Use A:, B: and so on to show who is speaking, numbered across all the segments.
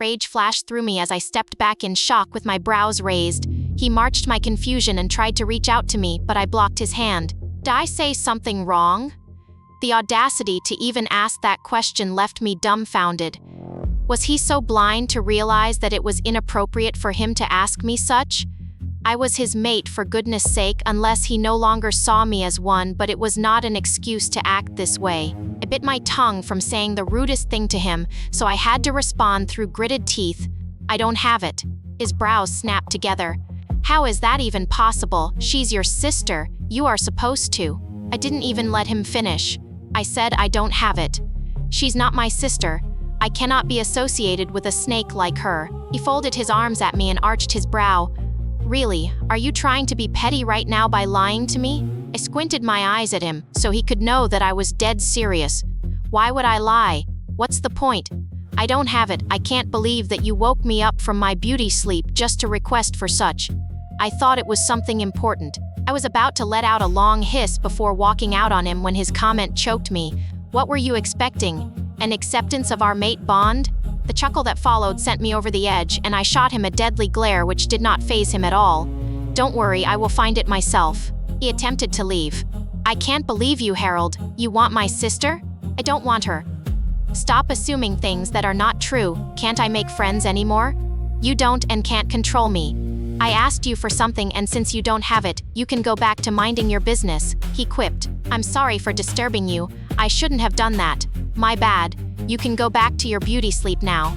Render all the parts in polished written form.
A: Rage flashed through me as I stepped back in shock with my brows raised. He marched my confusion and tried to reach out to me, but I blocked his hand. Did I say something wrong? The audacity to even ask that question left me dumbfounded. Was he so blind to realize that it was inappropriate for him to ask me such? I was his mate, for goodness sake, unless he no longer saw me as one, but it was not an excuse to act this way. I bit my tongue from saying the rudest thing to him, so I had to respond through gritted teeth. I don't have it. His brows snapped together. How is that even possible? She's your sister. You are supposed to. I didn't even let him finish. I said I don't have it. She's not my sister. I cannot be associated with a snake like her. He folded his arms at me and arched his brow. Really, are you trying to be petty right now by lying to me? I squinted my eyes at him so he could know that I was dead serious. Why would I lie? What's the point? I don't have it. I can't believe that you woke me up from my beauty sleep just to request for such. I thought it was something important. I was about to let out a long hiss before walking out on him when his comment choked me. What were you expecting? An acceptance of our mate bond? The chuckle that followed sent me over the edge, and I shot him a deadly glare which did not faze him at all. Don't worry, I will find it myself. He attempted to leave. I can't believe you, Harold. You want my sister? I don't want her. Stop assuming things that are not true. Can't I make friends anymore? You don't and can't control me. I asked you for something, and since you don't have it, you can go back to minding your business, he quipped. I'm sorry for disturbing you. I shouldn't have done that. My bad. You can go back to your beauty sleep now.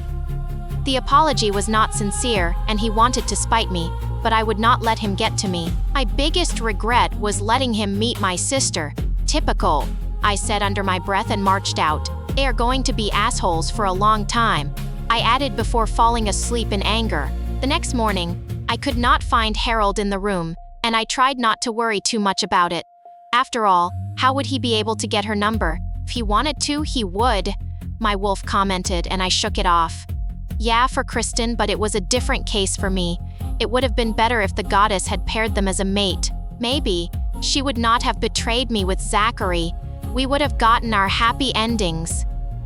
A: The apology was not sincere, and he wanted to spite me, but I would not let him get to me. My biggest regret was letting him meet my sister. Typical, I said under my breath and marched out. They are going to be assholes for a long time, I added before falling asleep in anger. The next morning, I could not find Harold in the room, and I tried not to worry too much about it. After all, how would he be able to get her number? If he wanted to, he would, my wolf commented, and I shook it off. Yeah, for Kristen, but it was a different case for me. It would have been better if the goddess had paired them as a mate. Maybe she would not have betrayed me with Zachary. We would have gotten our happy endings.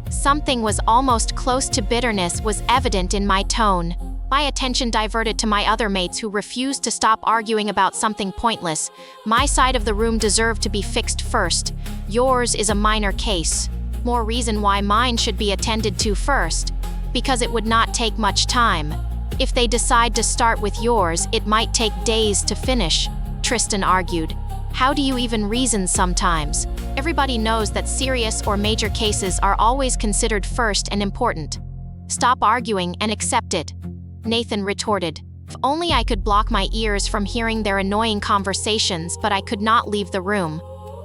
A: Something was almost close to bitterness was evident in my tone. My attention diverted to my other mates who refused to stop arguing about something pointless. My side of the room deserved to be fixed first. Yours is a minor case. More reason why mine should be attended to first. Because it would not take much time. If they decide to start with yours, it might take days to finish, Tristan argued. How do you even reason sometimes? Everybody knows that serious or major cases are always considered first and important. Stop arguing and accept it, Nathan retorted. If only I could block my ears from hearing their annoying conversations, but I could not leave the room.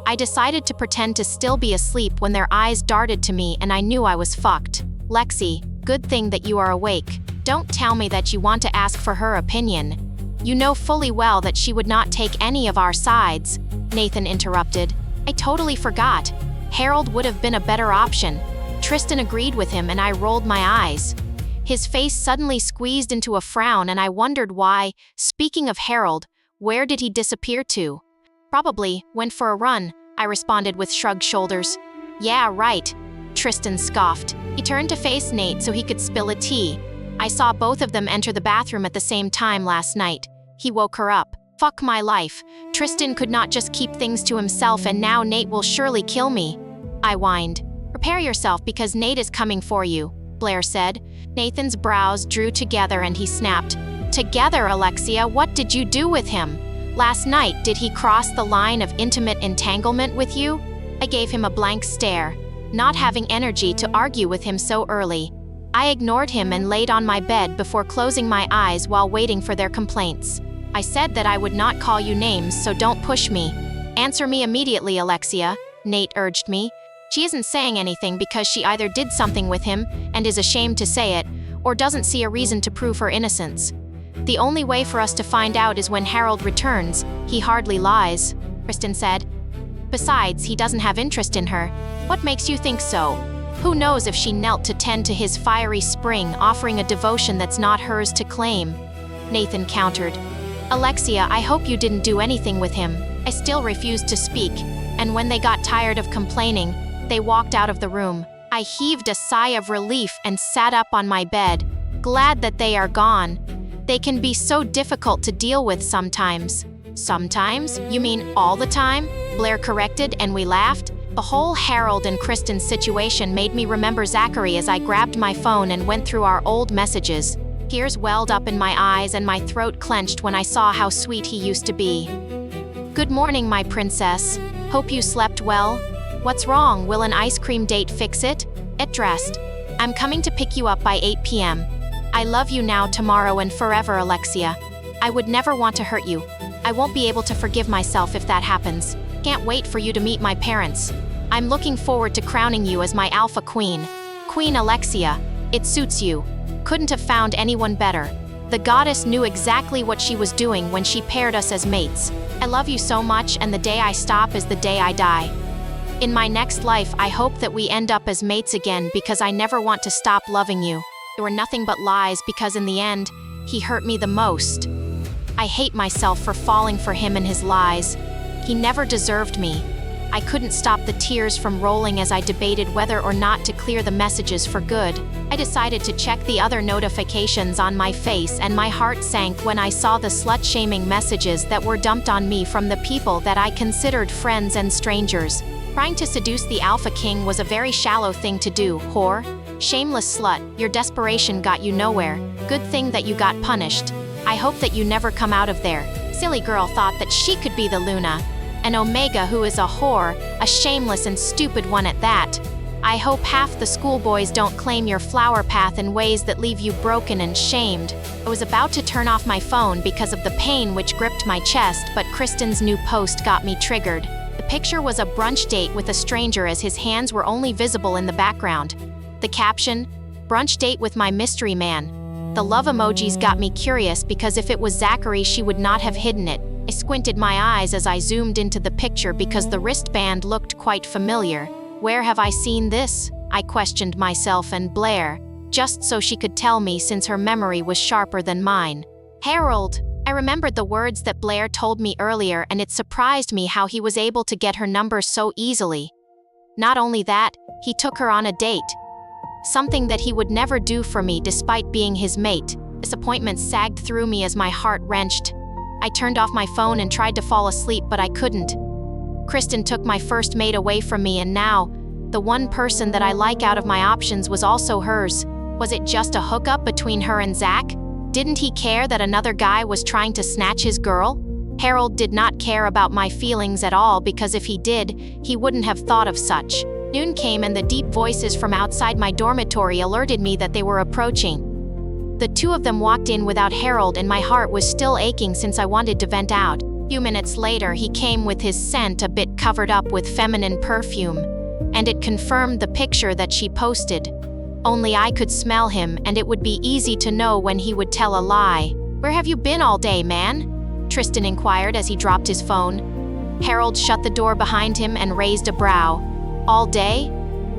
A: I decided to pretend to still be asleep when their eyes darted to me and I knew I was fucked. Lexi, good thing that you are awake. Don't tell me that you want to ask for her opinion. You know fully well that she would not take any of our sides, Nathan interrupted. I totally forgot. Harold would have been a better option. Tristan agreed with him and I rolled my eyes. His face suddenly squeezed into a frown and I wondered why. Speaking of Harold, where did he disappear to? Probably went for a run, I responded with shrugged shoulders. Yeah, right, Tristan scoffed. He turned to face Nate so he could spill a tea. I saw both of them enter the bathroom at the same time last night. He woke her up. Fuck my life. Tristan could not just keep things to himself and now Nate will surely kill me. I whined. Prepare yourself because Nate is coming for you, Blair said. Nathan's brows drew together and he snapped. Together, Alexia, what did you do with him? Last night, did he cross the line of intimate entanglement with you? I gave him a blank stare, not having energy to argue with him so early. I ignored him and laid on my bed before closing my eyes while waiting for their complaints. I said that I would not call you names, so don't push me. Answer me immediately, Alexia, Nate urged me. She isn't saying anything because she either did something with him and is ashamed to say it, or doesn't see a reason to prove her innocence. The only way for us to find out is when Harold returns. He hardly lies, Kristen said. Besides, he doesn't have interest in her. What makes you think so? Who knows if she knelt to tend to his fiery spring, offering a devotion that's not hers to claim? Nathan countered. Alexia, I hope you didn't do anything with him. I still refused to speak, and when they got tired of complaining, they walked out of the room. I heaved a sigh of relief and sat up on my bed. Glad that they are gone. They can be so difficult to deal with sometimes. Sometimes? You mean all the time? Blair corrected, and we laughed. The whole Harold and Kristen situation made me remember Zachary as I grabbed my phone and went through our old messages. Tears welled up in my eyes and my throat clenched when I saw how sweet he used to be. Good morning, my princess. Hope you slept well. What's wrong? Will an ice cream date fix it? Get dressed. I'm coming to pick you up by 8 p.m. I love you now, tomorrow, and forever, Alexia. I would never want to hurt you. I won't be able to forgive myself if that happens. Can't wait for you to meet my parents. I'm looking forward to crowning you as my alpha queen. Queen Alexia, it suits you. Couldn't have found anyone better. The goddess knew exactly what she was doing when she paired us as mates. I love you so much, and the day I stop is the day I die. In my next life, I hope that we end up as mates again because I never want to stop loving you. They were nothing but lies because in the end, he hurt me the most. I hate myself for falling for him and his lies. He never deserved me. I couldn't stop the tears from rolling as I debated whether or not to clear the messages for good. I decided to check the other notifications on my face, and my heart sank when I saw the slut-shaming messages that were dumped on me from the people that I considered friends and strangers. Trying to seduce the Alpha King was a very shallow thing to do, whore. Shameless slut, your desperation got you nowhere. Good thing that you got punished. I hope that you never come out of there. Silly girl thought that she could be the Luna. An Omega who is a whore, a shameless and stupid one at that. I hope half the schoolboys don't claim your flower path in ways that leave you broken and shamed. I was about to turn off my phone because of the pain which gripped my chest, but Kristen's new post got me triggered. The picture was a brunch date with a stranger as his hands were only visible in the background. The caption, "Brunch date with my mystery man." The love emojis got me curious because if it was Zachary, she would not have hidden it. I squinted my eyes as I zoomed into the picture because the wristband looked quite familiar. Where have I seen this? I questioned myself and Blair, just so she could tell me since her memory was sharper than mine. Harold. I remembered the words that Blair told me earlier, and it surprised me how he was able to get her number so easily. Not only that, he took her on a date. Something that he would never do for me despite being his mate. Disappointment sagged through me as my heart wrenched. I turned off my phone and tried to fall asleep, but I couldn't. Kristen took my first mate away from me, and now, the one person that I like out of my options was also hers. Was it just a hookup between her and Zach? Didn't he care that another guy was trying to snatch his girl? Harold did not care about my feelings at all because if he did, he wouldn't have thought of such. Noon came and the deep voices from outside my dormitory alerted me that they were approaching. The two of them walked in without Harold, and my heart was still aching since I wanted to vent out. A few minutes later, he came with his scent a bit covered up with feminine perfume, and it confirmed the picture that she posted. Only I could smell him, and it would be easy to know when he would tell a lie. "Where have you been all day, man?" Tristan inquired as he dropped his phone. Harold shut the door behind him and raised a brow. "All day?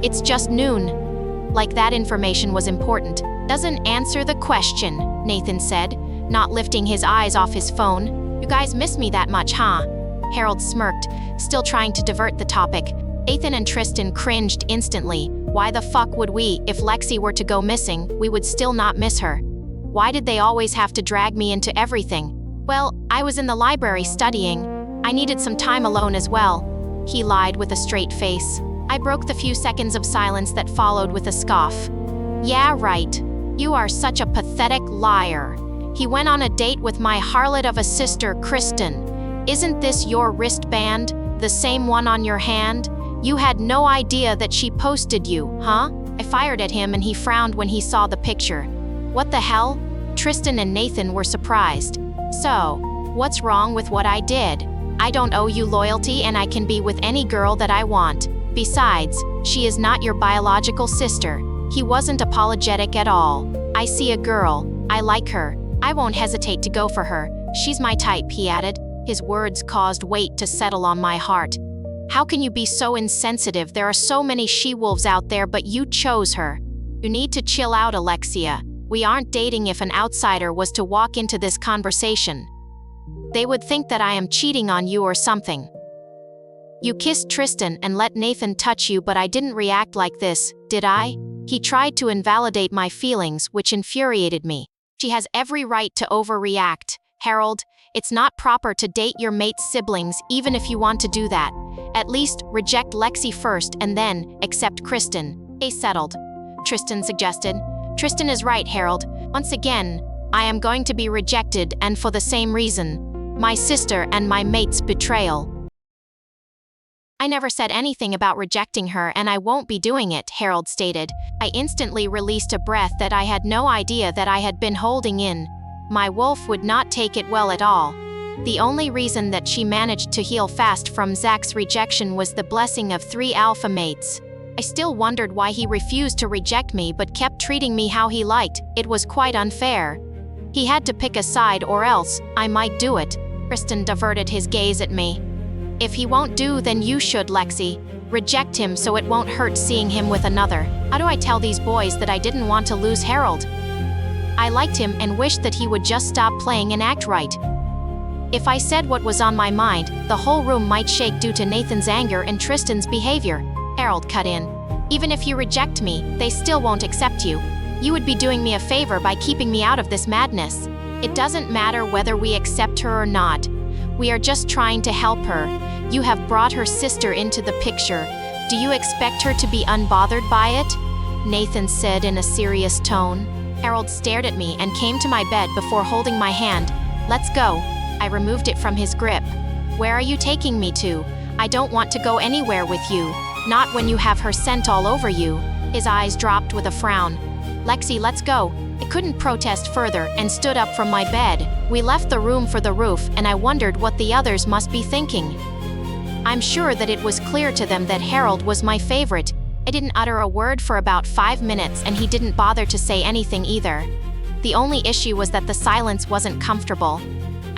A: It's just noon." Like that information was important. "Doesn't answer the question," Nathan said, not lifting his eyes off his phone. "You guys miss me that much, huh?" Harold smirked, still trying to divert the topic. Nathan and Tristan cringed instantly. Why the fuck would we? If Lexi were to go missing, we would still not miss her. Why did they always have to drag me into everything? "Well, I was in the library studying. I needed some time alone as well," he lied with a straight face. I broke the few seconds of silence that followed with a scoff. "Yeah, right. You are such a pathetic liar. He went on a date with my harlot of a sister, Kristen. Isn't this your wristband? The same one on your hand? You had no idea that she posted you, huh?" I fired at him and he frowned when he saw the picture. "What the hell?" Tristan and Nathan were surprised. "So, what's wrong with what I did? I don't owe you loyalty and I can be with any girl that I want. Besides, she is not your biological sister." He wasn't apologetic at all. "I see a girl. I like her. I won't hesitate to go for her. She's my type," he added. His words caused weight to settle on my heart. "How can you be so insensitive? There are so many she-wolves out there, but you chose her. You need to chill out, Alexia. We aren't dating. If an outsider was to walk into this conversation, they would think that I am cheating on you or something. You kissed Tristan and let Nathan touch you, but I didn't react like this, did I?" He tried to invalidate my feelings, which infuriated me. She has every right to overreact. Harold, it's not proper to date your mate's siblings even if you want to do that. At least, reject Lexi first and then accept Kristen. Settled. Tristan suggested. Tristan is right, Harold. Once again, I am going to be rejected, and for the same reason. My sister and my mate's betrayal. I never said anything about rejecting her, and I won't be doing it, Harold stated. I instantly released a breath that I had no idea that I had been holding in. My wolf would not take it well at all. The only reason that she managed to heal fast from Zach's rejection was the blessing of 3 alpha mates. I still wondered why he refused to reject me but kept treating me how he liked. It was quite unfair. He had to pick a side or else I might do it. Kristen diverted his gaze at me. If he won't do, then you should, Lexi. Reject him so it won't hurt seeing him with another. How do I tell these boys that I didn't want to lose Harold? I liked him and wished that he would just stop playing and act right. If I said what was on my mind, the whole room might shake due to Nathan's anger and Tristan's behavior. Harold cut in. Even if you reject me, they still won't accept you. You would be doing me a favor by keeping me out of this madness. It doesn't matter whether we accept her or not. We are just trying to help her. You have brought her sister into the picture. Do you expect her to be unbothered by it? Nathan said in a serious tone. Harold stared at me and came to my bed before holding my hand. Let's go. I removed it from his grip. Where are you taking me to? I don't want to go anywhere with you. Not when you have her scent all over you. His eyes dropped with a frown. Lexi, let's go. I couldn't protest further and stood up from my bed. We left the room for the roof, and I wondered what the others must be thinking. I'm sure that it was clear to them that Harold was my favorite. I didn't utter a word for about 5 minutes, and he didn't bother to say anything either. The only issue was that the silence wasn't comfortable.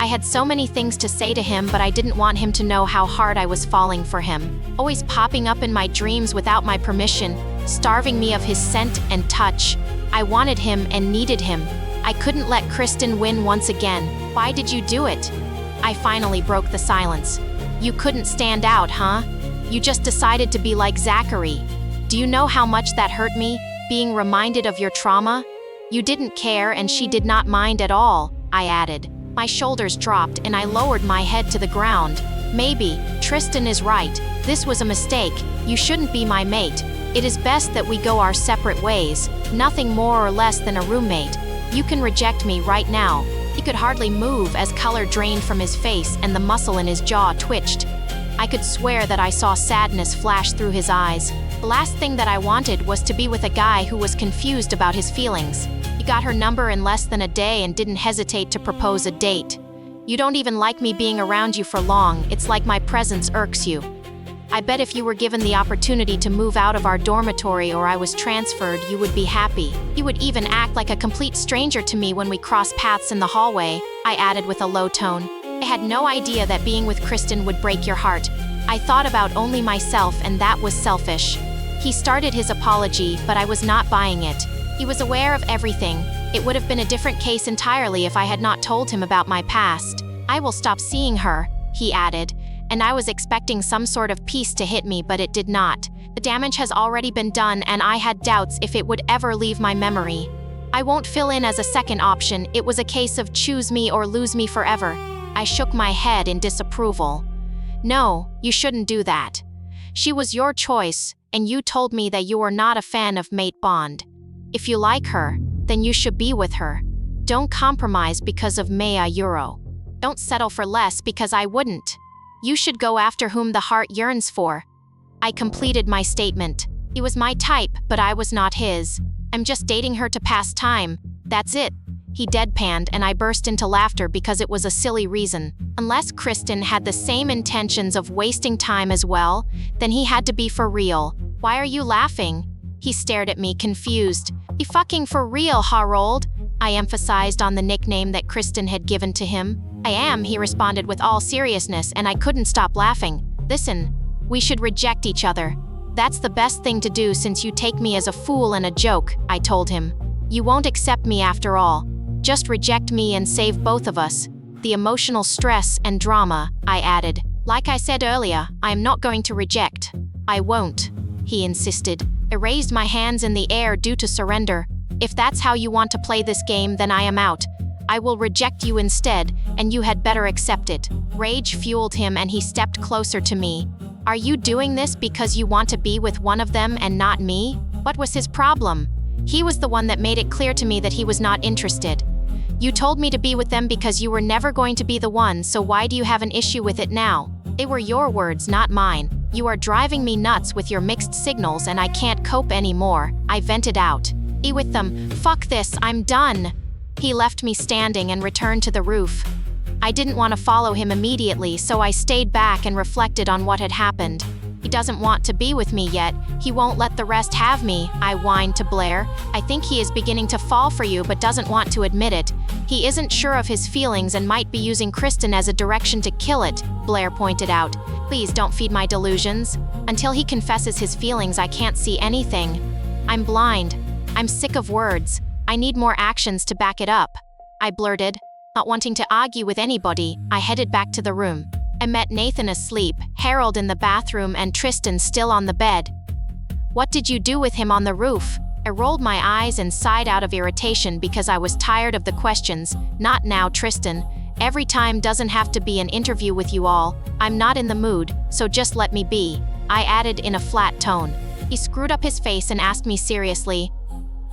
A: I had so many things to say to him, but I didn't want him to know how hard I was falling for him. Always popping up in my dreams without my permission, starving me of his scent and touch. I wanted him and needed him. I couldn't let Kristen win once again. Why did you do it? I finally broke the silence. You couldn't stand out, huh? You just decided to be like Zachary. Do you know how much that hurt me, being reminded of your trauma? You didn't care and she did not mind at all, I added. My shoulders dropped and I lowered my head to the ground. Maybe, Tristan is right. This was a mistake. You shouldn't be my mate. It is best that we go our separate ways. Nothing more or less than a roommate. You can reject me right now. He could hardly move as color drained from his face and the muscle in his jaw twitched. I could swear that I saw sadness flash through his eyes. The last thing that I wanted was to be with a guy who was confused about his feelings. He got her number in less than a day and didn't hesitate to propose a date. You don't even like me being around you for long. It's like my presence irks you. I bet if you were given the opportunity to move out of our dormitory or I was transferred, you would be happy. You would even act like a complete stranger to me when we cross paths in the hallway, I added with a low tone. I had no idea that being with Kristen would break your heart. I thought about only myself, and that was selfish. He started his apology, but I was not buying it. He was aware of everything. It would have been a different case entirely if I had not told him about my past. I will stop seeing her, he added, and I was expecting some sort of peace to hit me, but it did not. The damage has already been done, and I had doubts if it would ever leave my memory. I won't fill in as a second option. It was a case of choose me or lose me forever. I shook my head in disapproval. No, you shouldn't do that. She was your choice, and you told me that you were not a fan of mate bond. If you like her, then you should be with her. Don't compromise because of Mea Euro. Don't settle for less because I wouldn't. You should go after whom the heart yearns for. I completed my statement. He was my type, but I was not his. I'm just dating her to pass time. That's it. He deadpanned and I burst into laughter because it was a silly reason. Unless Kristen had the same intentions of wasting time as well, then he had to be for real. Why are you laughing? He stared at me, confused. Be fucking for real, Harold. I emphasized on the nickname that Kristen had given to him. I am, he responded with all seriousness, and I couldn't stop laughing. Listen, we should reject each other. That's the best thing to do since you take me as a fool and a joke, I told him. You won't accept me after all. Just reject me and save both of us. The emotional stress and drama, I added. Like I said earlier, I am not going to reject. I won't, he insisted. I raised my hands in the air due to surrender. If that's how you want to play this game, then I am out. I will reject you instead, and you had better accept it. Rage fueled him and he stepped closer to me. Are you doing this because you want to be with one of them and not me? What was his problem? He was the one that made it clear to me that he was not interested. You told me to be with them because you were never going to be the one, so why do you have an issue with it now? They were your words, not mine. You are driving me nuts with your mixed signals and I can't cope anymore. I vented out. Be with them. Fuck this, I'm done. He left me standing and returned to the roof. I didn't want to follow him immediately, so I stayed back and reflected on what had happened. He doesn't want to be with me yet. He won't let the rest have me, I whined to Blair. I think he is beginning to fall for you but doesn't want to admit it. He isn't sure of his feelings and might be using Kristen as a direction to kill it, Blair pointed out. Please don't feed my delusions. Until he confesses his feelings, I can't see anything. I'm blind. I'm sick of words. I need more actions to back it up, I blurted. Not wanting to argue with anybody, I headed back to the room. I met Nathan asleep, Harold in the bathroom, and Tristan still on the bed. What did you do with him on the roof? I rolled my eyes and sighed out of irritation because I was tired of the questions. Not now, Tristan. Every time doesn't have to be an interview with you all. I'm not in the mood, so just let me be, I added in a flat tone. He screwed up his face and asked me seriously,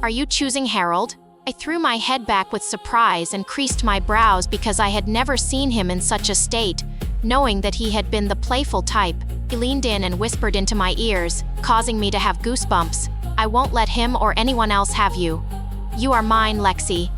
A: Are you choosing Harold? I threw my head back with surprise and creased my brows because I had never seen him in such a state. Knowing that he had been the playful type, he leaned in and whispered into my ears, causing me to have goosebumps. I won't let him or anyone else have you. You are mine, Lexi.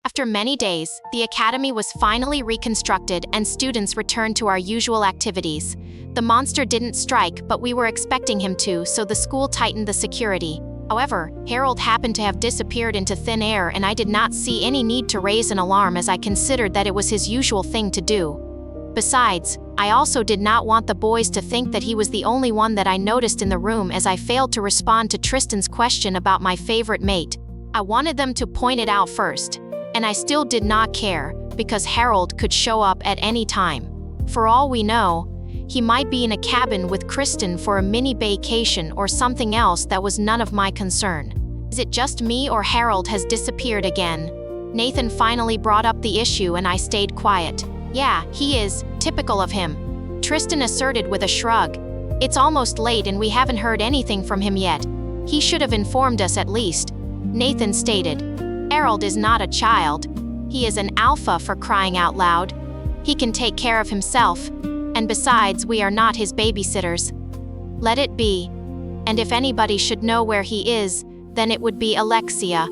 A: After many days, the academy was finally reconstructed and students returned to our usual activities. The monster didn't strike, but we were expecting him to, so the school tightened the security. However, Harold happened to have disappeared into thin air and I did not see any need to raise an alarm as I considered that it was his usual thing to do. Besides, I also did not want the boys to think that he was the only one that I noticed in the room as I failed to respond to Tristan's question about my favorite mate. I wanted them to point it out first, and I still did not care because Harold could show up at any time. For all we know, he might be in a cabin with Kristen for a mini vacation or something else that was none of my concern. Is it just me or Harold has disappeared again? Nathan finally brought up the issue and I stayed quiet. Yeah, he is, typical of him, Tristan asserted with a shrug. It's almost late and we haven't heard anything from him yet. He should have informed us at least, Nathan stated. Harold is not a child. He is an alpha, for crying out loud. He can take care of himself. And besides, we are not his babysitters. Let it be. And if anybody should know where he is, then it would be Alexia.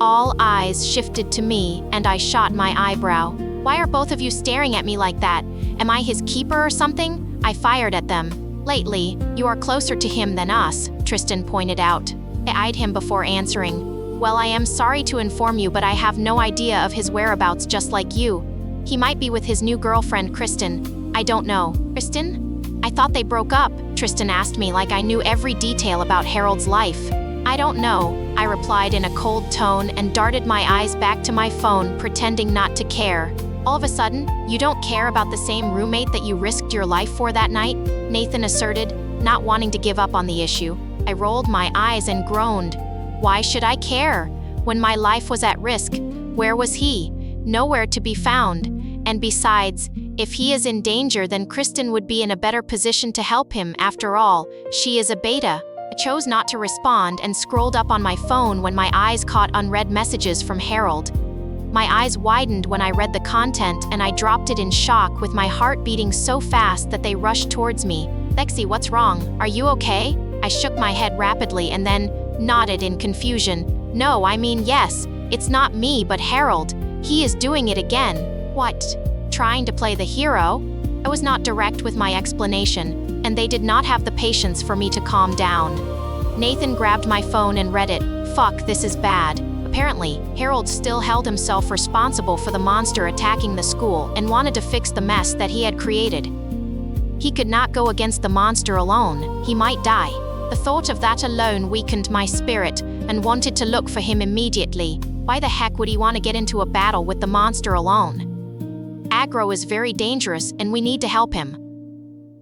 A: All eyes shifted to me, and I shot my eyebrow. Why are both of you staring at me like that? Am I his keeper or something? I fired at them. Lately, you are closer to him than us, Tristan pointed out. I eyed him before answering. Well, I am sorry to inform you, but I have no idea of his whereabouts, just like you. He might be with his new girlfriend, Kristen. I don't know. Kristen? I thought they broke up, Tristan asked me like I knew every detail about Harold's life. I don't know, I replied in a cold tone and darted my eyes back to my phone, pretending not to care. All of a sudden, you don't care about the same roommate that you risked your life for that night? Nathan asserted, not wanting to give up on the issue. I rolled my eyes and groaned. Why should I care? When my life was at risk, where was he? Nowhere to be found. And besides, if he is in danger, then Kristen would be in a better position to help him. After all, she is a beta. I chose not to respond and scrolled up on my phone when my eyes caught unread messages from Harold. My eyes widened when I read the content and I dropped it in shock, with my heart beating so fast that they rushed towards me. Lexi, what's wrong? Are you okay? I shook my head rapidly and then nodded in confusion. No, I mean yes. It's not me, but Harold. He is doing it again. What? Trying to play the hero? I was not direct with my explanation, and they did not have the patience for me to calm down. Nathan grabbed my phone and read it. Fuck, this is bad. Apparently, Harold still held himself responsible for the monster attacking the school and wanted to fix the mess that he had created. He could not go against the monster alone. He might die. The thought of that alone weakened my spirit and wanted to look for him immediately. Why the heck would he want to get into a battle with the monster alone? Aggro is very dangerous and we need to help him.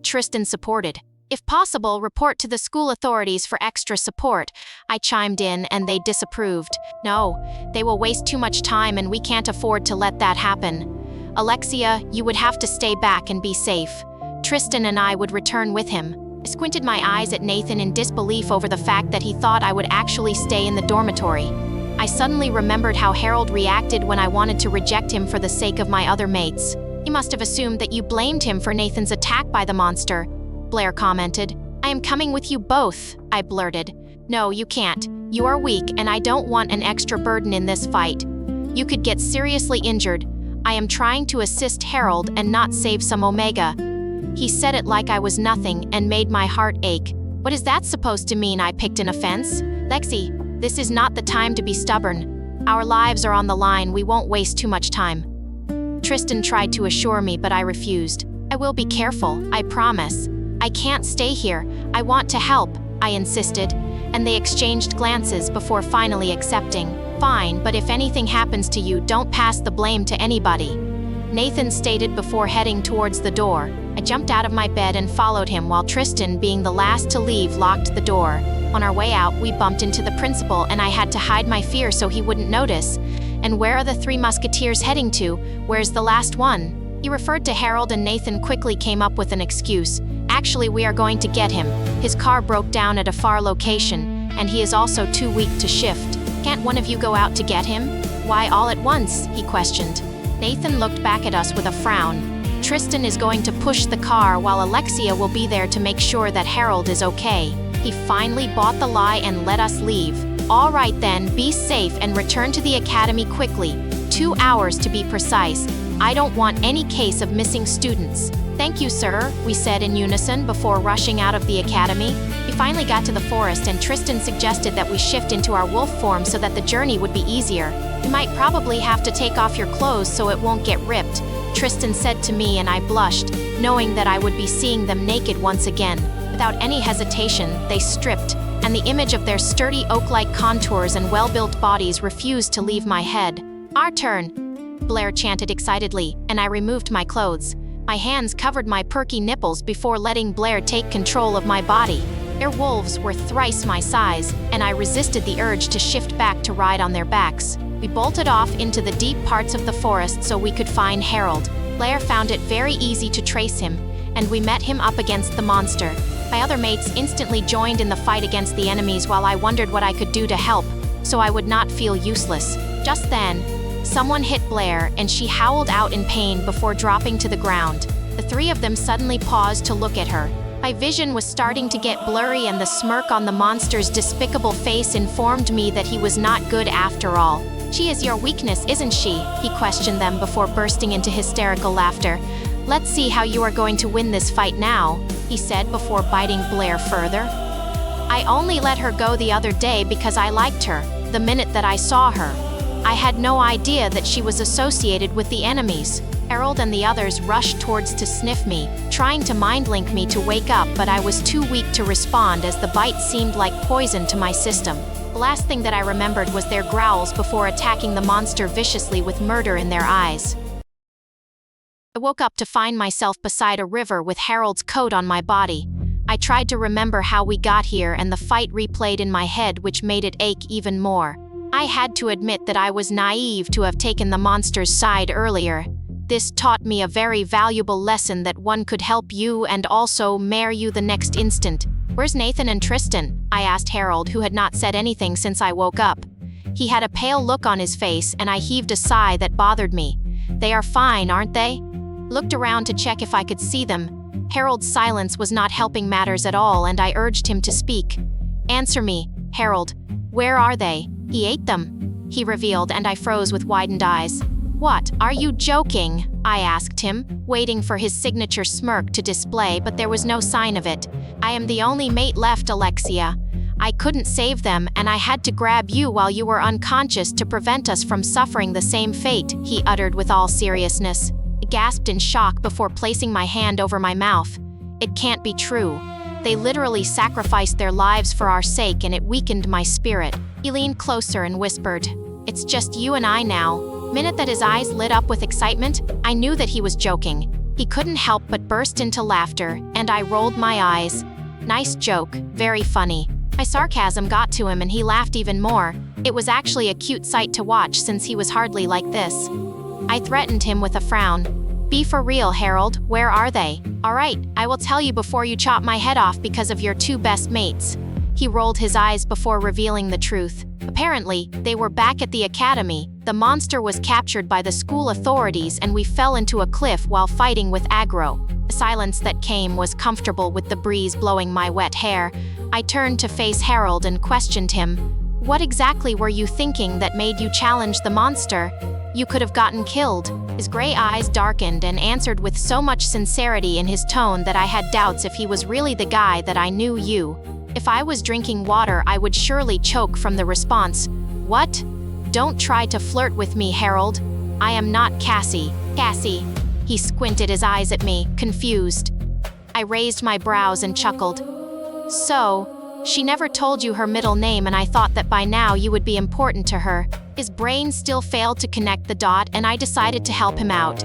A: Tristan supported. If possible, report to the school authorities for extra support. I chimed in and they disapproved. No, they will waste too much time and we can't afford to let that happen. Alexia, you would have to stay back and be safe. Tristan and I would return with him. I squinted my eyes at Nathan in disbelief over the fact that he thought I would actually stay in the dormitory. I suddenly remembered how Harold reacted when I wanted to reject him for the sake of my other mates. He must have assumed that you blamed him for Nathan's attack by the monster, Blair commented. I am coming with you both, I blurted. No, you can't. You are weak and I don't want an extra burden in this fight. You could get seriously injured. I am trying to assist Harold and not save some Omega. He said it like I was nothing and made my heart ache. What is that supposed to mean? I picked an offense? Lexi, this is not the time to be stubborn. Our lives are on the line, we won't waste too much time. Tristan tried to assure me, but I refused. I will be careful, I promise. I can't stay here. I want to help, I insisted, and they exchanged glances before finally accepting. Fine, but if anything happens to you, don't pass the blame to anybody, Nathan stated before heading towards the door. I jumped out of my bed and followed him while Tristan, being the last to leave, locked the door. On our way out, we bumped into the principal and I had to hide my fear so he wouldn't notice. And where are the three musketeers heading to? Where's the last one? He referred to Harold and Nathan quickly came up with an excuse. Actually, we are going to get him. His car broke down at a far location, and he is also too weak to shift. Can't one of you go out to get him? Why all at once? He questioned. Nathan looked back at us with a frown. Tristan is going to push the car while Alexia will be there to make sure that Harold is okay. He finally bought the lie and let us leave. All right then, be safe and return to the academy quickly. 2 hours to be precise. I don't want any case of missing students. Thank you, sir, we said in unison before rushing out of the academy. We finally got to the forest and Tristan suggested that we shift into our wolf form so that the journey would be easier. You might probably have to take off your clothes so it won't get ripped, Tristan said to me, and I blushed, knowing that I would be seeing them naked once again. Without any hesitation, they stripped, and the image of their sturdy oak-like contours and well-built bodies refused to leave my head. Our turn, Blair chanted excitedly, and I removed my clothes. My hands covered my perky nipples before letting Blair take control of my body. Their wolves were thrice my size, and I resisted the urge to shift back to ride on their backs. We bolted off into the deep parts of the forest so we could find Harold. Blair found it very easy to trace him, and we met him up against the monster. My other mates instantly joined in the fight against the enemies while I wondered what I could do to help, so I would not feel useless. Just then, someone hit Blair and she howled out in pain before dropping to the ground. The three of them suddenly paused to look at her. My vision was starting to get blurry and the smirk on the monster's despicable face informed me that he was not good after all. She is your weakness, isn't she? He questioned them before bursting into hysterical laughter. Let's see how you are going to win this fight now, he said before biting Blair further. I only let her go the other day because I liked her, the minute that I saw her. I had no idea that she was associated with the enemies. Harold and the others rushed towards to sniff me, trying to mind-link me to wake up, but I was too weak to respond as the bite seemed like poison to my system. The last thing that I remembered was their growls before attacking the monster viciously with murder in their eyes. I woke up to find myself beside a river with Harold's coat on my body. I tried to remember how we got here and the fight replayed in my head, which made it ache even more. I had to admit that I was naive to have taken the monster's side earlier. This taught me a very valuable lesson that one could help you and also marry you the next instant. Where's Nathan and Tristan? I asked Harold, who had not said anything since I woke up. He had a pale look on his face and I heaved a sigh that bothered me. They are fine, aren't they? Looked around to check if I could see them. Harold's silence was not helping matters at all and I urged him to speak. Answer me, Harold. Where are they? He ate them, he revealed, and I froze with widened eyes. What, are you joking? I asked him, waiting for his signature smirk to display, but there was no sign of it. I am the only mate left, Alexia. I couldn't save them, and I had to grab you while you were unconscious to prevent us from suffering the same fate, he uttered with all seriousness. I gasped in shock before placing my hand over my mouth. It can't be true. They literally sacrificed their lives for our sake, and it weakened my spirit. He leaned closer and whispered, It's just you and I now. Minute that his eyes lit up with excitement, I knew that he was joking. He couldn't help but burst into laughter, and I rolled my eyes. Nice joke, very funny. My sarcasm got to him and he laughed even more. It was actually a cute sight to watch since he was hardly like this. I threatened him with a frown. Be for real, Harold, where are they? All right, I will tell you before you chop my head off because of your two best mates. He rolled his eyes before revealing the truth. Apparently, they were back at the academy. The monster was captured by the school authorities and we fell into a cliff while fighting with aggro. The silence that came was comfortable with the breeze blowing my wet hair. I turned to face Harold and questioned him. What exactly were you thinking that made you challenge the monster? You could have gotten killed. His gray eyes darkened and answered with so much sincerity in his tone that I had doubts if he was really the guy that I knew you. If I was drinking water, I would surely choke from the response. What? Don't try to flirt with me, Harold. I am not Cassie. Cassie. He squinted his eyes at me, confused. I raised my brows and chuckled. So, she never told you her middle name and I thought that by now you would be important to her. His brain still failed to connect the dot and I decided to help him out.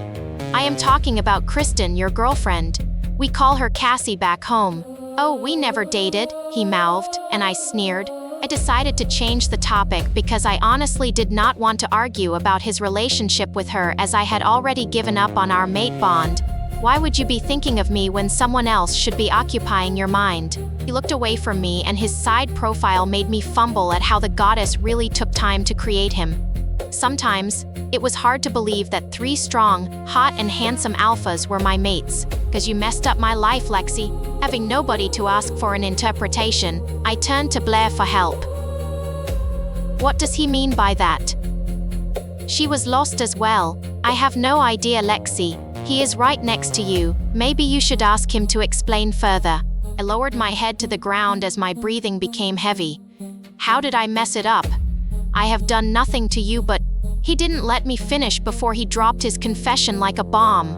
A: I am talking about Kristen, your girlfriend. We call her Cassie back home. Oh, we never dated, he mouthed, and I sneered. I decided to change the topic because I honestly did not want to argue about his relationship with her as I had already given up on our mate bond. Why would you be thinking of me when someone else should be occupying your mind? He looked away from me and his side profile made me fumble at how the goddess really took time to create him. Sometimes, it was hard to believe that 3 strong, hot and handsome alphas were my mates. Cause you messed up my life, Lexi. Having nobody to ask for an interpretation, I turned to Blair for help. What does he mean by that? She was lost as well. I have no idea, Lexi. He is right next to you. Maybe you should ask him to explain further. I lowered my head to the ground as my breathing became heavy. How did I mess it up? I have done nothing to you but... He didn't let me finish before he dropped his confession like a bomb.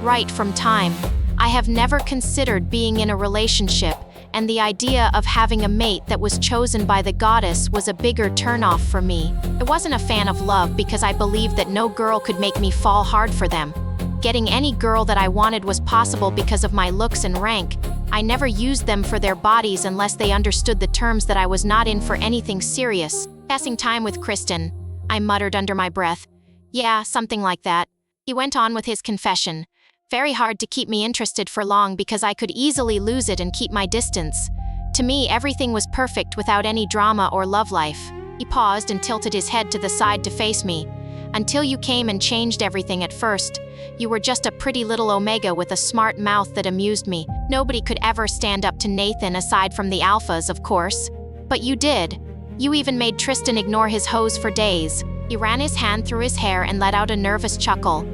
A: Right from time. I have never considered being in a relationship, and the idea of having a mate that was chosen by the goddess was a bigger turnoff for me. I wasn't a fan of love because I believed that no girl could make me fall hard for them. Getting any girl that I wanted was possible because of my looks and rank. I never used them for their bodies unless they understood the terms that I was not in for anything serious. Passing time with Kristen, I muttered under my breath. Yeah, something like that. He went on with his confession. Very hard to keep me interested for long because I could easily lose it and keep my distance. To me, everything was perfect without any drama or love life. He paused and tilted his head to the side to face me. Until you came and changed everything at first. You were just a pretty little omega with a smart mouth that amused me. Nobody could ever stand up to Nathan aside from the alphas, of course. But you did. You even made Tristan ignore his hose for days. He ran his hand through his hair and let out a nervous chuckle.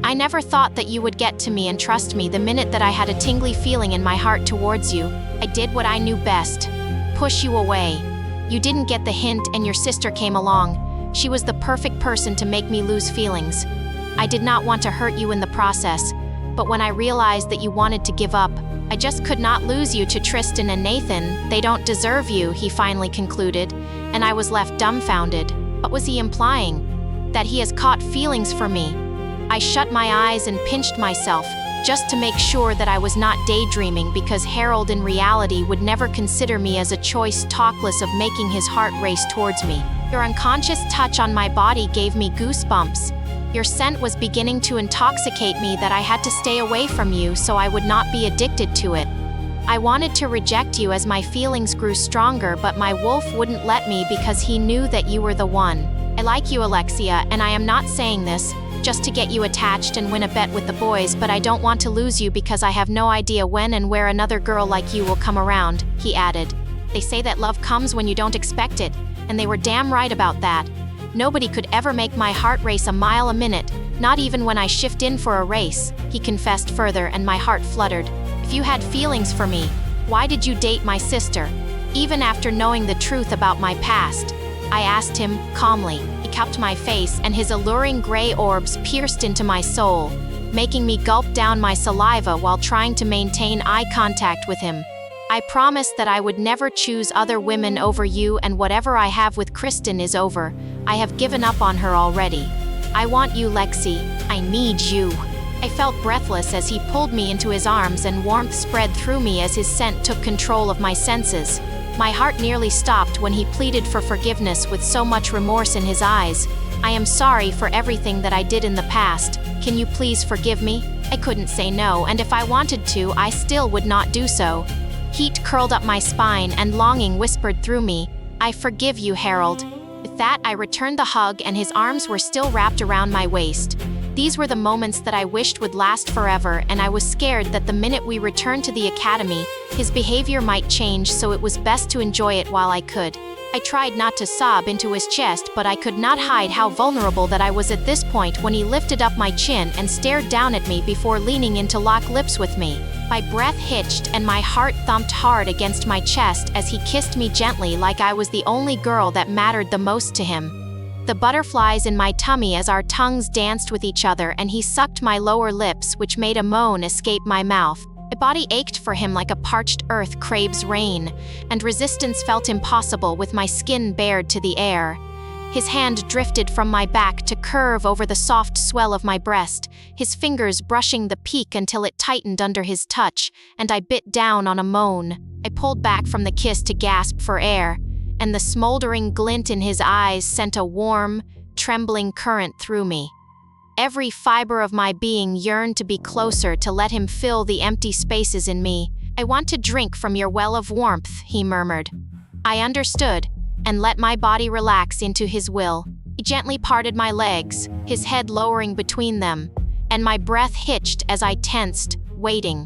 A: I never thought that you would get to me and trust me the minute that I had a tingly feeling in my heart towards you. I did what I knew best. Push you away. You didn't get the hint and your sister came along. She was the perfect person to make me lose feelings. I did not want to hurt you in the process, but when I realized that you wanted to give up, I just could not lose you to Tristan and Nathan. They don't deserve you, he finally concluded, and I was left dumbfounded. What was he implying? That he has caught feelings for me. I shut my eyes and pinched myself, just to make sure that I was not daydreaming because Harold in reality would never consider me as a choice talkless of making his heart race towards me. Your unconscious touch on my body gave me goosebumps. Your scent was beginning to intoxicate me that I had to stay away from you so I would not be addicted to it. I wanted to reject you as my feelings grew stronger, but my wolf wouldn't let me because he knew that you were the one. I like you, Alexia, and I am not saying this just to get you attached and win a bet with the boys, but I don't want to lose you because I have no idea when and where another girl like you will come around, he added. They say that love comes when you don't expect it, and they were damn right about that. Nobody could ever make my heart race a mile a minute, not even when I shift in for a race, he confessed further, and my heart fluttered. If you had feelings for me, why did you date my sister? Even after knowing the truth about my past, I asked him, calmly. He cupped my face and his alluring gray orbs pierced into my soul, making me gulp down my saliva while trying to maintain eye contact with him. I promised that I would never choose other women over you, and whatever I have with Kristen is over. I have given up on her already. I want you, Lexi. I need you. I felt breathless as he pulled me into his arms, and warmth spread through me as his scent took control of my senses. My heart nearly stopped when he pleaded for forgiveness with so much remorse in his eyes. "I am sorry for everything that I did in the past. Can you please forgive me?" I couldn't say no, and if I wanted to, I still would not do so. Heat curled up my spine and longing whispered through me, "I forgive you, Harold." With that, I returned the hug, and his arms were still wrapped around my waist. These were the moments that I wished would last forever, and I was scared that the minute we returned to the academy, his behavior might change, so it was best to enjoy it while I could. I tried not to sob into his chest, but I could not hide how vulnerable that I was at this point when he lifted up my chin and stared down at me before leaning in to lock lips with me. My breath hitched and my heart thumped hard against my chest as he kissed me gently like I was the only girl that mattered the most to him. The butterflies in my tummy as our tongues danced with each other, and he sucked my lower lips, which made a moan escape my mouth. My body ached for him like a parched earth craves rain, and resistance felt impossible with my skin bared to the air. His hand drifted from my back to curve over the soft swell of my breast, his fingers brushing the peak until it tightened under his touch, and I bit down on a moan. I pulled back from the kiss to gasp for air, and the smoldering glint in his eyes sent a warm, trembling current through me. Every fiber of my being yearned to be closer, to let him fill the empty spaces in me. "I want to drink from your well of warmth," he murmured. I understood, and let my body relax into his will. He gently parted my legs, his head lowering between them, and my breath hitched as I tensed, waiting.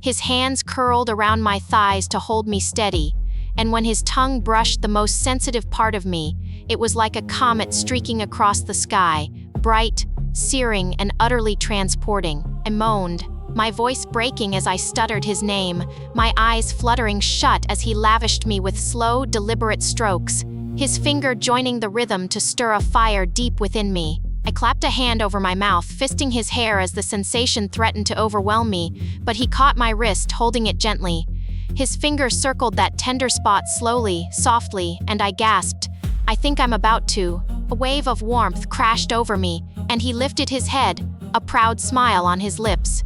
A: His hands curled around my thighs to hold me steady, and when his tongue brushed the most sensitive part of me, it was like a comet streaking across the sky, bright, searing, and utterly transporting. I moaned, my voice breaking as I stuttered his name, my eyes fluttering shut as he lavished me with slow, deliberate strokes, his finger joining the rhythm to stir a fire deep within me. I clapped a hand over my mouth, fisting his hair as the sensation threatened to overwhelm me, but he caught my wrist, holding it gently. His finger circled that tender spot slowly, softly, and I gasped, "I think I'm about to." A wave of warmth crashed over me, and he lifted his head, a proud smile on his lips.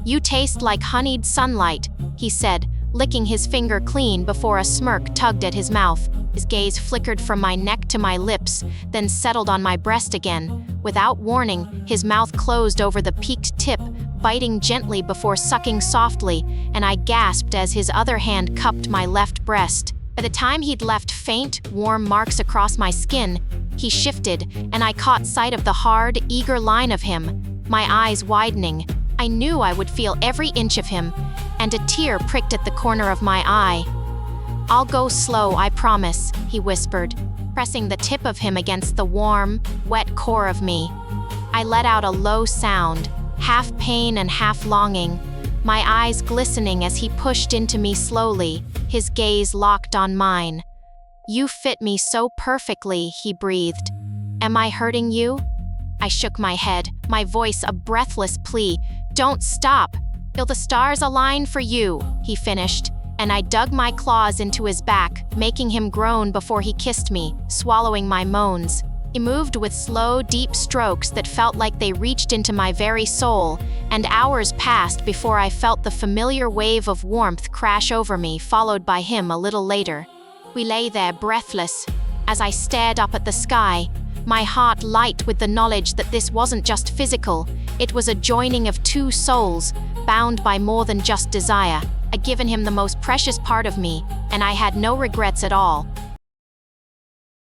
A: "You taste like honeyed sunlight," he said, licking his finger clean before a smirk tugged at his mouth. His gaze flickered from my neck to my lips, then settled on my breast again. Without warning, his mouth closed over the peaked tip, biting gently before sucking softly, and I gasped as his other hand cupped my left breast. By the time he'd left faint, warm marks across my skin, he shifted, and I caught sight of the hard, eager line of him, my eyes widening. I knew I would feel every inch of him, and a tear pricked at the corner of my eye. "I'll go slow, I promise," he whispered, pressing the tip of him against the warm, wet core of me. I let out a low sound, half pain and half longing, my eyes glistening as he pushed into me slowly, his gaze locked on mine. "You fit me so perfectly," he breathed. "Am I hurting you?" I shook my head, my voice a breathless plea. "Don't stop, till the stars align for you," he finished, and I dug my claws into his back, making him groan before he kissed me, swallowing my moans. He moved with slow, deep strokes that felt like they reached into my very soul, and hours passed before I felt the familiar wave of warmth crash over me, followed by him a little later. We lay there breathless, as I stared up at the sky, my heart light with the knowledge that this wasn't just physical, it was a joining of two souls, bound by more than just desire. I'd given him the most precious part of me, and I had no regrets at all.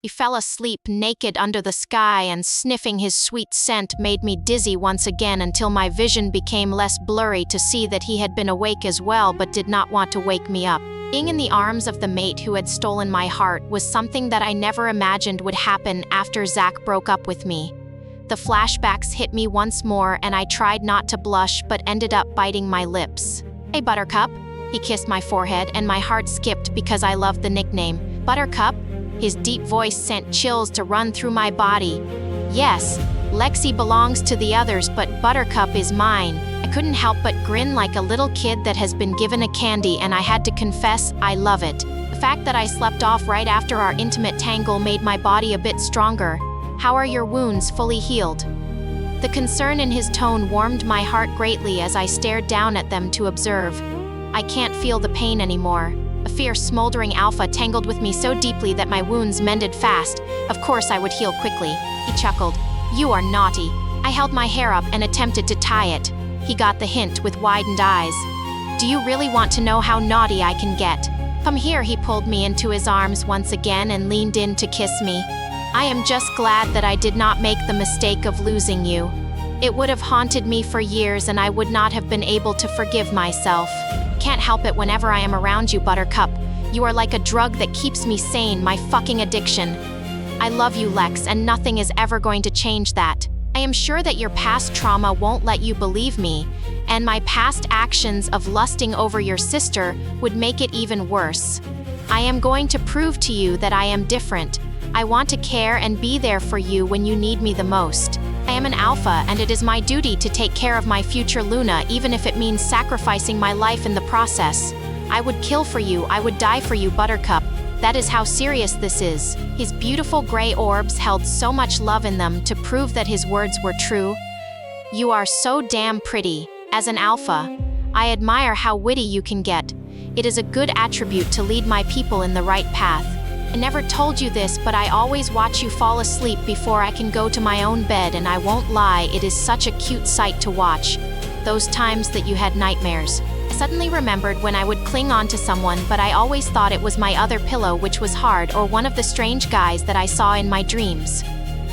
A: He fell asleep naked under the sky, and sniffing his sweet scent made me dizzy once again until my vision became less blurry to see that he had been awake as well but did not want to wake me up. Being in the arms of the mate who had stolen my heart was something that I never imagined would happen after Zach broke up with me. The flashbacks hit me once more, and I tried not to blush but ended up biting my lips. "Hey, Buttercup." He kissed my forehead, and my heart skipped because I loved the nickname. "Buttercup?" His deep voice sent chills to run through my body. "Yes, Lexi belongs to the others, but Buttercup is mine." I couldn't help but grin like a little kid that has been given a candy, and I had to confess, I love it. The fact that I slept off right after our intimate tangle made my body a bit stronger. "How are your wounds fully healed?" The concern in his tone warmed my heart greatly as I stared down at them to observe. I can't feel the pain anymore. A fierce, smoldering alpha tangled with me so deeply that my wounds mended fast. Of course I would heal quickly. He chuckled. You are naughty. I held my hair up and attempted to tie it. He got the hint with widened eyes. Do you really want to know how naughty I can get? Come here. He pulled me into his arms once again and leaned in to kiss me. I am just glad that I did not make the mistake of losing you. It would have haunted me for years and I would not have been able to forgive myself. Can't help it whenever I am around you, Buttercup. You are like a drug that keeps me sane, my fucking addiction. I love you, Lex, and nothing is ever going to change that. I am sure that your past trauma won't let you believe me, and my past actions of lusting over your sister would make it even worse. I am going to prove to you that I am different. I want to care and be there for you when you need me the most. I am an alpha, and it is my duty to take care of my future Luna, even if it means sacrificing my life in the process. I would kill for you, I would die for you, Buttercup. That is how serious this is. His beautiful gray orbs held so much love in them to prove that his words were true. You are so damn pretty. As an alpha, I admire how witty you can get. It is a good attribute to lead my people in the right path. I never told you this, but I always watch you fall asleep before I can go to my own bed, and I won't lie, it is such a cute sight to watch. Those times that you had nightmares. I suddenly remembered when I would cling on to someone, but I always thought it was my other pillow which was hard, or one of the strange guys that I saw in my dreams.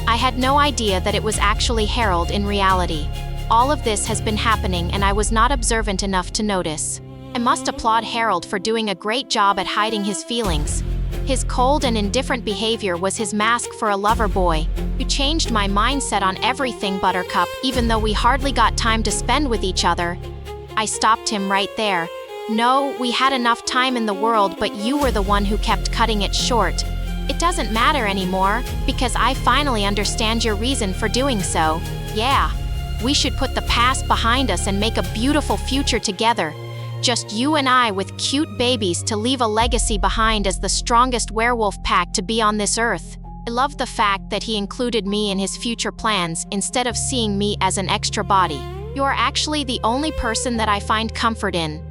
A: I had no idea that it was actually Harold in reality. All of this has been happening and I was not observant enough to notice. I must applaud Harold for doing a great job at hiding his feelings. His cold and indifferent behavior was his mask for a lover boy. You changed my mindset on everything, Buttercup, even though we hardly got time to spend with each other. I stopped him right there. No, we had enough time in the world, but you were the one who kept cutting it short. It doesn't matter anymore, because I finally understand your reason for doing so. Yeah, we should put the past behind us and make a beautiful future together. Just you and I with cute babies to leave a legacy behind as the strongest werewolf pack to be on this earth. I love the fact that he included me in his future plans instead of seeing me as an extra body. You are actually the only person that I find comfort in,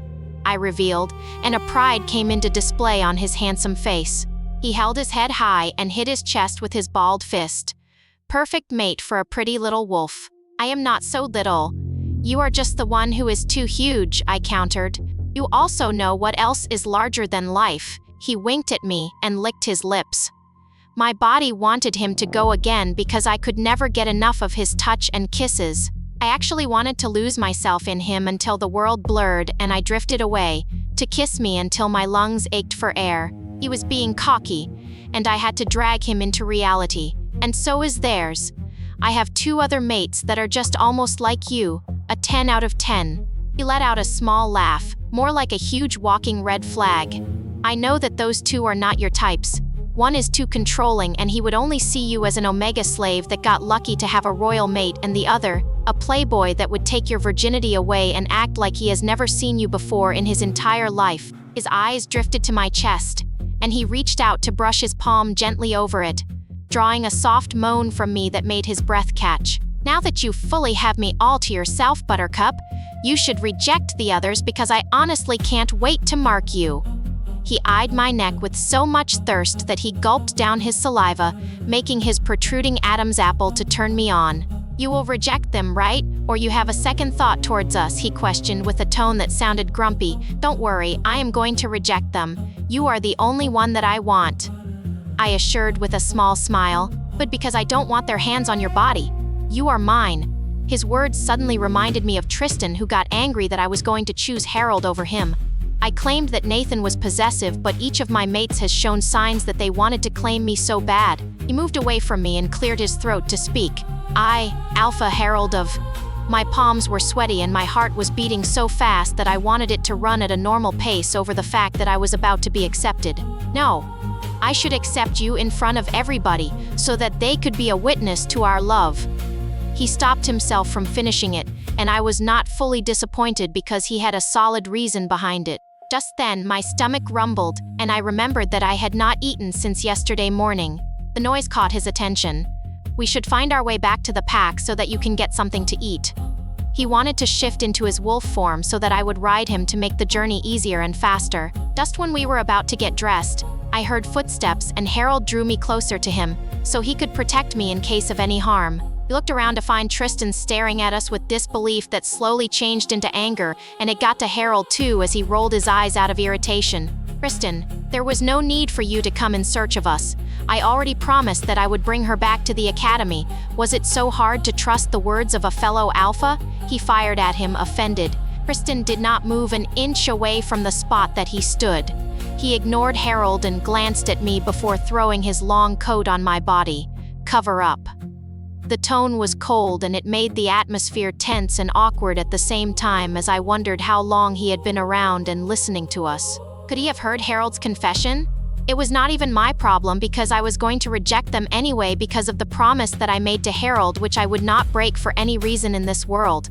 A: I revealed, and a pride came into display on his handsome face. He held his head high and hit his chest with his balled fist. Perfect mate for a pretty little wolf. I am not so little. You are just the one who is too huge, I countered. You also know what else is larger than life. He winked at me and licked his lips. My body wanted him to go again because I could never get enough of his touch and kisses. I actually wanted to lose myself in him until the world blurred and I drifted away, to kiss me until my lungs ached for air. He was being cocky, and I had to drag him into reality, and so is theirs. I have 2 other mates that are just almost like you, a 10 out of 10. He let out a small laugh, more like a huge walking red flag. I know that those 2 are not your types. One is too controlling and he would only see you as an omega slave that got lucky to have a royal mate, and the other, a playboy that would take your virginity away and act like he has never seen you before in his entire life. His eyes drifted to my chest, and he reached out to brush his palm gently over it, drawing a soft moan from me that made his breath catch. Now that you fully have me all to yourself, Buttercup, you should reject the others because I honestly can't wait to mark you. He eyed my neck with so much thirst that he gulped down his saliva, making his protruding Adam's apple to turn me on. You will reject them, right? Or you have a second thought towards us, he questioned with a tone that sounded grumpy. Don't worry, I am going to reject them. You are the only one that I want, I assured with a small smile, but because I don't want their hands on your body. You are mine. His words suddenly reminded me of Tristan, who got angry that I was going to choose Harold over him. I claimed that Nathan was possessive, but each of my mates has shown signs that they wanted to claim me so bad. He moved away from me and cleared his throat to speak. I, Alpha Harold of... My palms were sweaty and my heart was beating so fast that I wanted it to run at a normal pace over the fact that I was about to be accepted. No. I should accept you in front of everybody so that they could be a witness to our love. He stopped himself from finishing it, and I was not fully disappointed because he had a solid reason behind it. Just then, my stomach rumbled, and I remembered that I had not eaten since yesterday morning. The noise caught his attention. We should find our way back to the pack so that you can get something to eat. He wanted to shift into his wolf form so that I would ride him to make the journey easier and faster. Just when we were about to get dressed, I heard footsteps and Harold drew me closer to him so he could protect me in case of any harm. We looked around to find Tristan staring at us with disbelief that slowly changed into anger, and it got to Harold too as he rolled his eyes out of irritation. Tristan, there was no need for you to come in search of us. I already promised that I would bring her back to the academy. Was it so hard to trust the words of a fellow alpha? He fired at him, offended. Tristan did not move an inch away from the spot that he stood. He ignored Harold and glanced at me before throwing his long coat on my body. Cover up. The tone was cold and it made the atmosphere tense and awkward at the same time as I wondered how long he had been around and listening to us. Could he have heard Harold's confession? It was not even my problem because I was going to reject them anyway because of the promise that I made to Harold, which I would not break for any reason in this world.